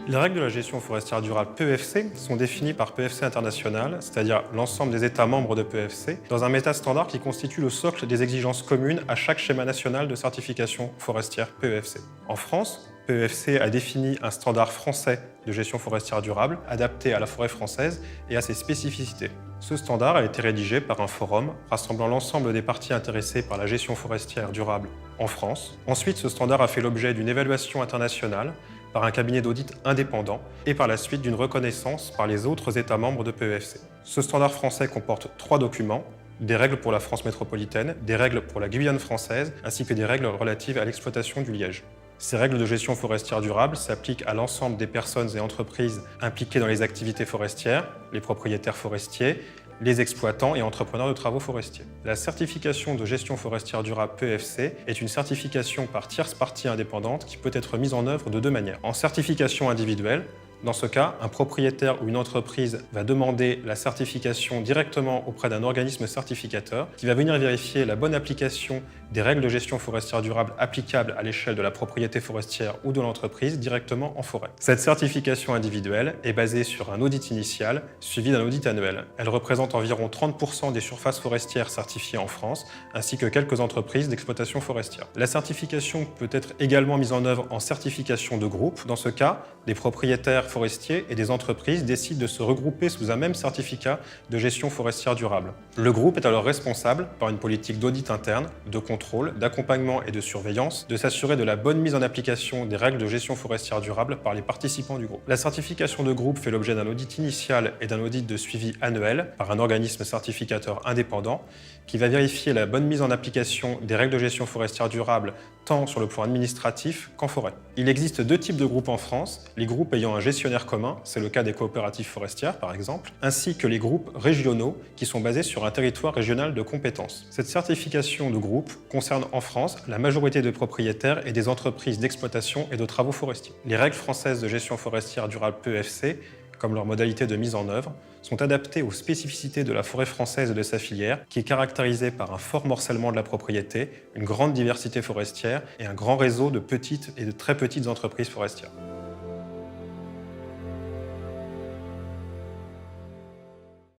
Les règles de la gestion forestière durable PEFC sont définies par PEFC International, c'est-à-dire l'ensemble des États membres de PEFC, dans un métastandard qui constitue le socle des exigences communes à chaque schéma national de certification forestière PEFC. En France, PEFC a défini un standard français de gestion forestière durable adapté à la forêt française et à ses spécificités. Ce standard a été rédigé par un forum rassemblant l'ensemble des parties intéressées par la gestion forestière durable en France. Ensuite, ce standard a fait l'objet d'une évaluation internationale par un cabinet d'audit indépendant et par la suite d'une reconnaissance par les autres États membres de PEFC. Ce standard français comporte 3 documents, des règles pour la France métropolitaine, des règles pour la Guyane française, ainsi que des règles relatives à l'exploitation du liège. Ces règles de gestion forestière durable s'appliquent à l'ensemble des personnes et entreprises impliquées dans les activités forestières, les propriétaires forestiers, les exploitants et entrepreneurs de travaux forestiers. La certification de gestion forestière durable PEFC est une certification par tierce partie indépendante qui peut être mise en œuvre de 2 manières. En certification individuelle, dans ce cas, un propriétaire ou une entreprise va demander la certification directement auprès d'un organisme certificateur qui va venir vérifier la bonne application des règles de gestion forestière durable applicables à l'échelle de la propriété forestière ou de l'entreprise directement en forêt. Cette certification individuelle est basée sur un audit initial suivi d'un audit annuel. Elle représente environ 30% des surfaces forestières certifiées en France, ainsi que quelques entreprises d'exploitation forestière. La certification peut être également mise en œuvre en certification de groupe. Dans ce cas, des propriétaires forestiers et des entreprises décident de se regrouper sous un même certificat de gestion forestière durable. Le groupe est alors responsable, par une politique d'audit interne, de contrôle, d'accompagnement et de surveillance, de s'assurer de la bonne mise en application des règles de gestion forestière durable par les participants du groupe. La certification de groupe fait l'objet d'un audit initial et d'un audit de suivi annuel par un organisme certificateur indépendant qui va vérifier la bonne mise en application des règles de gestion forestière durable tant sur le plan administratif qu'en forêt. Il existe 2 types de groupes en France, les groupes ayant un gestionnaire commun, c'est le cas des coopératives forestières par exemple, ainsi que les groupes régionaux qui sont basés sur un territoire régional de compétences. Cette certification de groupe concerne en France la majorité de propriétaires et des entreprises d'exploitation et de travaux forestiers. Les règles françaises de gestion forestière durable PEFC, comme leurs modalités de mise en œuvre, sont adaptées aux spécificités de la forêt française et de sa filière, qui est caractérisée par un fort morcellement de la propriété, une grande diversité forestière et un grand réseau de petites et de très petites entreprises forestières.